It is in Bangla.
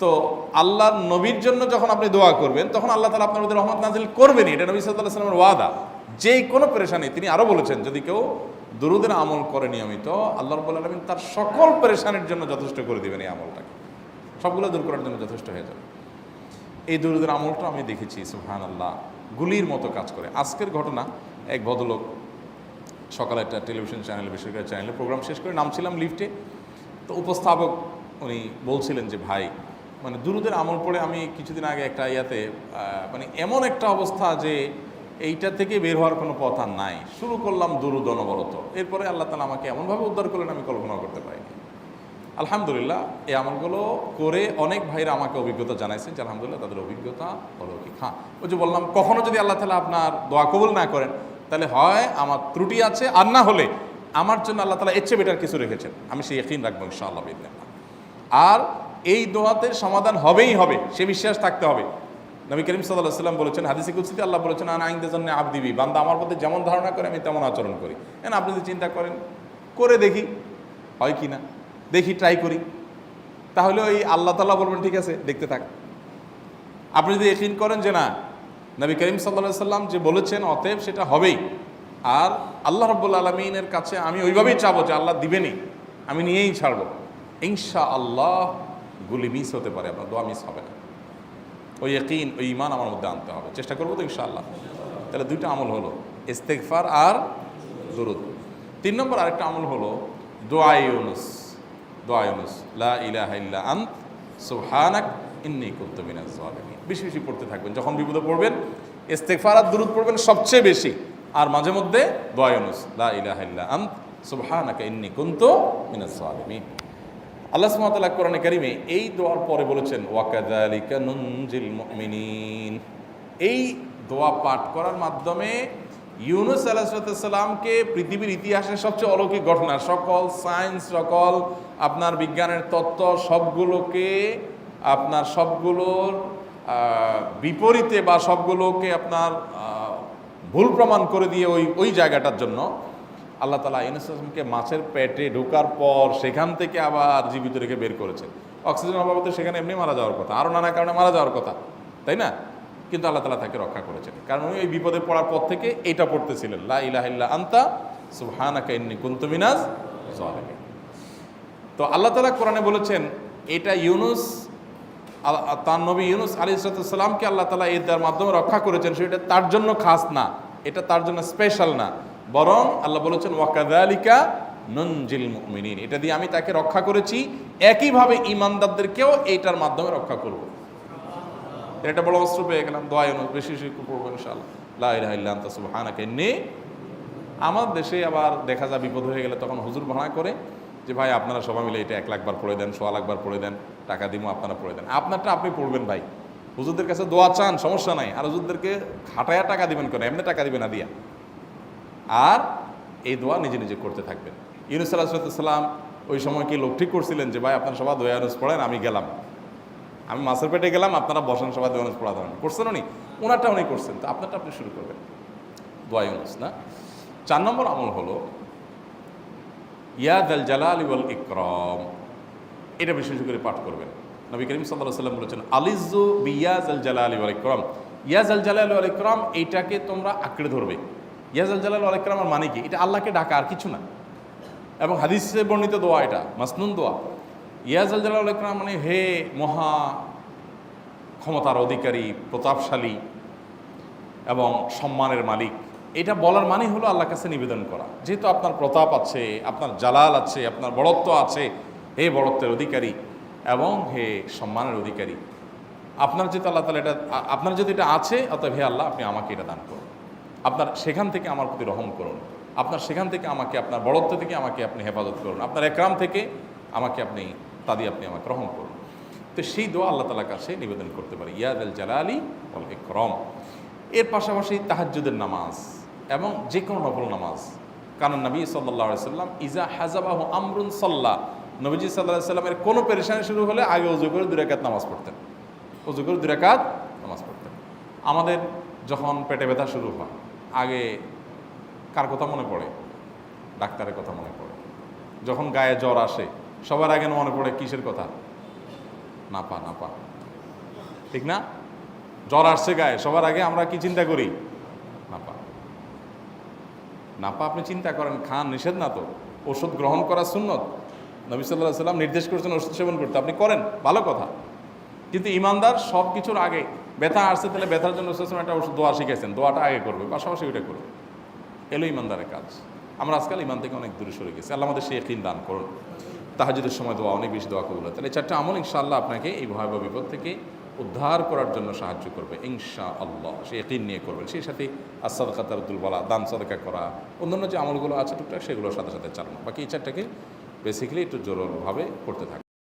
তো আল্লাহর নবীর জন্য যখন আপনি দোয়া করবেন তখন আল্লাহ তাআলা আপনার মধ্যে রহমত নাজিল করবেনই, এটা নবী সাল্লাল্লাহু আলাইহি ওয়াসাল্লামের ওয়াদা। যেই কোনো পেরেশানি, তিনি আরো বলেছেন যদি কেউ দুরূদের আমল করে নিয়মিত, আল্লাহ রাব্বুল আলামিন তার সকল পেরেশানির জন্য যথেষ্ট করে দিবেন। এই আমলটাকে সবগুলো দূর করার জন্য যথেষ্ট হয়ে যাবে। এই দুরূদের আমলটা আমি দেখেছি সুবহানাল্লাহ গুলির মতো কাজ করে। আজকের ঘটনা, এক ভদ্রলোক সকালে একটা টেলিভিশন চ্যানেল, বেসরকারি চ্যানেলে প্রোগ্রাম শেষ করে নামছিলাম লিফটে, তো উপস্থাপক উনি বলছিলেন যে ভাই, মানে দুরূদের আমল পড়ে আমি কিছুদিন আগে একটা ইয়াতে মানে এমন একটা অবস্থা যে এইটা থেকে বের হওয়ার কোনো পথ আর নাই, শুরু করলাম দুরূদ অনবরত, এরপরে আল্লাহ তাআলা আমাকে এমনভাবে উদ্ধার করলেন আমি কল্পনা করতে পারিনি। আলহামদুলিল্লাহ এই আমলগুলো করে অনেক ভাইরা আমাকে অভিজ্ঞতা জানাইছেন যে আলহামদুলিল্লাহ তাদের অভিজ্ঞতা অলৌকিক। হ্যাঁ, ওই যে বললাম কখনো যদি আল্লাহ তাআলা আপনার দোয়া কবুল না করেন তাহলে হয় আমার ত্রুটি আছে, আর না হলে আমার জন্য আল্লাহ তাআলা এর চেয়ে বেটার কিছু রেখেছেন, আমি সেই ইয়াকিন রাখবো ইনশাআল্লাহ বিইذنিল্লাহ। আর এই দোয়াতে সমাধান হবেই হবে, সে বিশ্বাস থাকতে হবে। নবী করিম সাল্লাল্লাহু আলাইহি ওয়াসাল্লাম বলেছেন, হাদিসে কুদসিতে আল্লাহ বলেছেন আনা ইনদা যান্নি আবদি বি, বান্দা আমার প্রতি যেমন ধারণা করে আমি তেমন আচরণ করি। এখন আপনি যদি চিন্তা করেন করে দেখি হয় কি না, দেখি ট্রাই করি, তাহলে ওই আল্লাহ তাআলা বলবেন ঠিক আছে দেখতে থাক। আপনি যদি ইয়াকিন করেন যে না নবী করিম সাল্লাল্লাহু আলাইহি ওয়াসাল্লাম যে বলেছেন অতএব সেটা হবেই, আর আল্লাহ রাব্বুল আলামিনের কাছে আমি ওইভাবেই চাবো যে আল্লাহ দিবেনই, আমি নিয়েই ছাড়বো, ইনশাআল্লাহ গুলি মিস হতে পারে, আপনার দোয়া মিস হবে না। ওই ইয়াকিন, ওই ঈমান আমার মধ্যে আনতে হবে, চেষ্টা করবো তো ইনশাআল্লাহ। তাহলে দুইটা আমল হলো, ইস্তেগফার আর দুরূদ। 3 নম্বর আরেকটা আমল হলো দোয়া ইউনুস। দোয়া ইউনুস, লা ইলাহা ইল্লা আন্ত সুবহানাক ইন্নী কুনতু মিনাজ জালিমিন। বেশি বেশি পড়তে থাকবেন, যখন বিপদে পড়বেন ইস্তেগফার আর দুরূদ পড়বেন সবচেয়ে বেশি, আর মাঝে মধ্যে দোয়া ইউনুস, লা ইলাহা ইল্লা আন্ত সুবহানাকা ইন্নী কুনতু মিনাজ জালিমিন। আল্লাহ সুবহানাহু ওয়া তাআলা কোরআনে কারিমে এই দোয়ার পরে বলেছেন ওয়া কাযালিকা নুনজিল মুমিনিন। এই দোয়া পাঠ করার মাধ্যমে ইউনুস আলাইহিস সালামকে পৃথিবীর ইতিহাসের সবচেয়ে অলৌকিক ঘটনা, সকল সায়েন্স, সকল আপনার বিজ্ঞানের তত্ত্ব সবগুলোকে আপনার সবগুলোর বিপরীতে বা সবগুলোকে আপনার ভুল প্রমাণ করে দিয়ে ওই জায়গাটার জন্য আল্লাহ তাআলা ইউনুস আলাইহিসকে মাছের পেটে ঢোকার পর সেখান থেকে আবার জীবিত রেখে বের করেছেন। অক্সিজেন অভাবে তো সেখানে এমনি মারা যাওয়ার কথা, আরও নানা কারণে মারা যাওয়ার কথা, তাই না? কিন্তু আল্লাহ তাআলা তাকে রক্ষা করেছেন, কারণ উনি ওই বিপদে পড়ার পর থেকে এইটা পড়তেছিলেন, লা ইলাহা ইল্লা আনতা সুবহানাকা ইন্নী কুনতু মিনাজ জালিমিন। তো আল্লাহ তাআলা কোরআনে বলেছেন এটা ইউনুস, তার নবী ইউনুস আলাইহিস সালামকে আল্লাহ তাআলা এর মাধ্যমে রক্ষা করেছেন, সেটা তার জন্য খাস না, এটা তার জন্য স্পেশাল না, বরং আল্লাহ বলেছেন ওয়া কাযালিকা নুনজিল মুমিনিন, এটা দিয়ে আমি তাকে রক্ষা করেছি, একইভাবে ঈমানদারদেরকেও এইটার মাধ্যমে রক্ষা করব। এটা বড় অস্ত্র পেয়ে গেলাম। দোয়া ইউনুস বেশি বেশি পড়বো ইনশাআল্লাহ, লা ইলাহা ইল্লা আনতা সুবহানাকা ইন্নী। আমার দেশে আবার দেখা যায় বিপদ হয়ে গেলে তখন হুজুর ভাড়া করে যে ভাই আপনারা সবাই মিলে এটা 1 লাখ বার পড়ে দেন, 1.25 লাখ বার পড়ে দেন, টাকা দিব আপনারা পড়ে দেন। আপনারটা আপনি পড়বেন ভাই, হুজুরদের কাছে দোয়া চান সমস্যা নাই, আর হুজুরদেরকে খাটায়া টাকা দিবেন কেন, এমনি টাকা দিবেন না দিয়া। আর এই দোয়া নিজে নিজে করতে থাকবেন। ইউনুস আলাইহিস সালাম ওই সময় কি লোক ঠিক করছিলেন যে ভাই আপনারা সবাই দোয়া ইউনুস পড়েন, আমি গেলাম, আমি মাছের পেটে গেলাম, আপনারা বসেন সবাই দোয়া ইউনুস পড়া ধরেন, করছেন উনি? ওনারটা উনি করছেন, তো আপনারটা আপনি শুরু করবেন দোয়া ইউনুস না। 4 নম্বর আমল হলো ইয়া যাল জালালি ওয়াল ইকরাম, এটা বিশেষ করে পাঠ করবেন। নবী করিম সাল্লাল্লাহু আলাইহি ওয়াসাল্লাম বলেছেন আলিজু বিয়া যাল জালালি ওয়াল ইকরাম, ইয়া যাল জালালি ওয়াল ইকরাম এইটাকে তোমরা আঁকড়ে ধরবে। ইয়া যাল জালালি ওয়াল ইকরামের মানে কি? এটা আল্লাহকে ডাকা, আর কিছু না, এবং হাদিসে বর্ণিত দোয়া, এটা মাসনুন দোয়া। ইয়া যাল জালালি ওয়াল ইকরাম মানে হে মহা ক্ষমতার অধিকারী, প্রতাপশালী এবং সম্মানের মালিক, এটা বলার মানে হলো আল্লাহর কাছে নিবেদন করা, যেহেতু আপনার প্রতাপ আছে, আপনার জালাল আছে, আপনার বড়ত্ব আছে, হে বড়ত্বের অধিকারী এবং হে সম্মানের অধিকারী, আপনার যেহেতু আল্লাহ তাআলা এটা, আপনার যদি এটা আছে, অতএব হে আল্লাহ আপনি আমাকে এটা দান করুন, আপনার সেখান থেকে আমার প্রতি রহম করুন, আপনার সেখান থেকে আমাকে, আপনার বড়ত্ব থেকে আমাকে আপনি হেফাজত করুন, আপনার একরাম থেকে আমাকে আপনি, তা দিয়ে আপনি আমাকে রহম করুন। তো সেই দোয়া আল্লাহ তাআলার কাছে নিবেদন করতে পারি, ইয়া যাল জালালি ওয়াল ইকরাম। এর পাশাপাশি তাহাজ্জুদের নামাজ এবং যে কোনো নফল নামাজ, কারণ নবী সাল্লাল্লাহু আলাইহি সাল্লাম ইজা হাজাবাহু আমরুন সাল্লা, নবীজি সাল্লাল্লাহু আলাইহি সাল্লামের কোনো পেরেশানি শুরু হলে আগে ওযু করে 2 রাকাত নামাজ পড়তেন, ওযু করে 2 রাকাত নামাজ পড়তেন। আমাদের যখন পেটে ব্যথা শুরু হয় আগে কার কথা মনে পড়ে? ডাক্তারের কথা মনে পড়ে। যখন গায়ে জ্বর আসে সবার আগে মনে পড়ে কিসের কথা? নাপা নাপা, ঠিক না? জ্বর আসছে গায়ে, সবার আগে আমরা কি চিন্তা করি? নাপা। নাপা আপনি চিন্তা করেন, খান, নিষেধ না তো, ওষুধ গ্রহণ করা সুন্নত। নবী সাল্লাল্লাহু আলাইহি ওয়াসাল্লাম নির্দেশ করেছেন ওষুধ সেবন করতে, আপনি করেন, ভালো কথা। কিন্তু ইমানদার সব কিছুর আগে, ব্যথা আসছে তাহলে ব্যথার জন্য একটা ওষুধ দোয়া শিখেছেন, দোয়াটা আগে করবে, পাশাপাশি ওইটা করবে। এলো ইমানদারের কাজ। আমরা আজকাল ইমান থেকে অনেক দূরে সরে গেছি। আল্লাহ আমাদের সেই ইয়াকিন দান করুন। তাহাজ্জুদের সময় দোয়া, অনেক বেশি দোয়া কবুল হয়। তাহলে 4টা আমল ইনশাআল্লাহ আপনাকে এই ভয়াবহ বিপদ থেকে উদ্ধার করার জন্য সাহায্য করবে ইনশাআল্লাহ। সেই ইয়াকিন নিয়ে করবেন। সেই সাথে as-সাদকা তারদুল বালা, দান সদকা করা, অন্যান্য যে আমলগুলো আছে টুকটাক সেগুলোর সাথে সাথে চালানো। বাকি এই 4টাকে বেসিক্যালি একটু জোরভাবে করতে থাকুন।